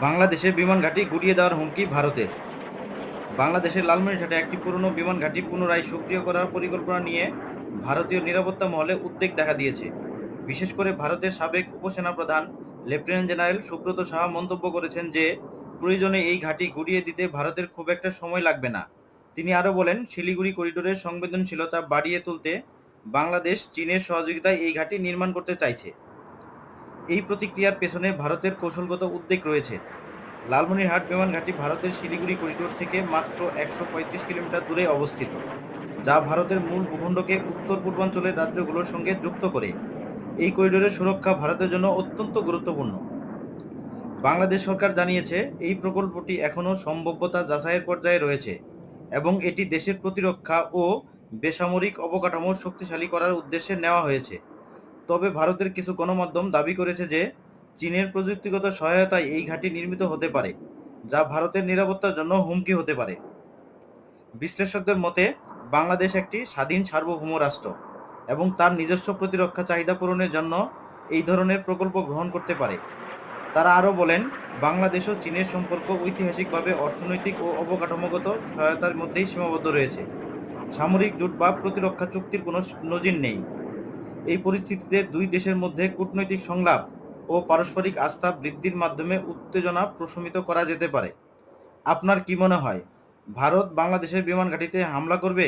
বাংলাদেশে বিমান ঘাঁটি গুঁড়িয়ে দেওয়ার হুমকি ভারতের। বাংলাদেশের লালমনিরহাটে একটি পুরনো বিমান ঘাঁটি পুনরায় সক্রিয় করার পরিকল্পনা নিয়ে ভারতীয় নিরাপত্তা মহলে উদ্বেগ দেখা দিয়েছে। বিশেষ করে ভারতের সাবেক উপসেনাপ্রধান লেফটেন্যান্ট জেনারেল সুব্রত সাহা মন্তব্য করেছেন যে প্রয়োজনে এই ঘাঁটি গুঁড়িয়ে দিতে ভারতের খুব একটা সময় লাগবে না। তিনি আরও বলেন, শিলিগুড়ি করিডোরের সংবেদনশীলতা বাড়িয়ে তুলতে বাংলাদেশ চীনের সহযোগিতায় এই ঘাঁটি নির্মাণ করতে চাইছে। এই প্রতিক্রিয়ার পেছনে ভারতের কৌশলগত উদ্বেগ রয়েছে। লালমনিরহাট বিমান ঘাঁটি ভারতের শিলিগুড়ি করিডোর থেকে মাত্র ১৩৫ কিলোমিটার দূরে অবস্থিত, যা ভারতের মূল ভূখণ্ডকে উত্তর পূর্বাঞ্চলের রাজ্যগুলোর সঙ্গে যুক্ত করে। এই করিডোরের সুরক্ষা ভারতের জন্য অত্যন্ত গুরুত্বপূর্ণ। বাংলাদেশ সরকার জানিয়েছে, এই প্রকল্পটি এখনও সম্ভাব্যতা যাচাইয়ের পর্যায়ে রয়েছে এবং এটি দেশের প্রতিরক্ষা ও বেসামরিক অবকাঠামো শক্তিশালী করার উদ্দেশ্যে নেওয়া হয়েছে। তবে ভারতের কিছু গণমাধ্যম দাবি করেছে যে চীনের প্রযুক্তিগত সহায়তায় এই ঘাঁটি নির্মিত হতে পারে, যা ভারতের নিরাপত্তার জন্য হুমকি হতে পারে। বিশ্লেষকদের মতে, বাংলাদেশ একটি স্বাধীন সার্বভৌম রাষ্ট্র এবং তার নিজস্ব প্রতিরক্ষা চাহিদা পূরণের জন্য এই ধরনের প্রকল্প গ্রহণ করতে পারে। তারা আরও বলেন, বাংলাদেশ ও চীনের সম্পর্ক ঐতিহাসিকভাবে অর্থনৈতিক ও অবকাঠামোগত সহায়তার মধ্যেই সীমাবদ্ধ রয়েছে। সামরিক জোট বা প্রতিরক্ষা চুক্তির কোনো নজির নেই। এই পরিস্থিতিতে দুই দেশের মধ্যে কূটনৈতিক সংলাপ ও পারস্পরিক আস্থা বৃদ্ধির মাধ্যমে উত্তেজনা প্রশমিত করা যেতে পারে। আপনার কি মনে হয়, ভারত বাংলাদেশের বিমান ঘাঁটিতে হামলা করবে,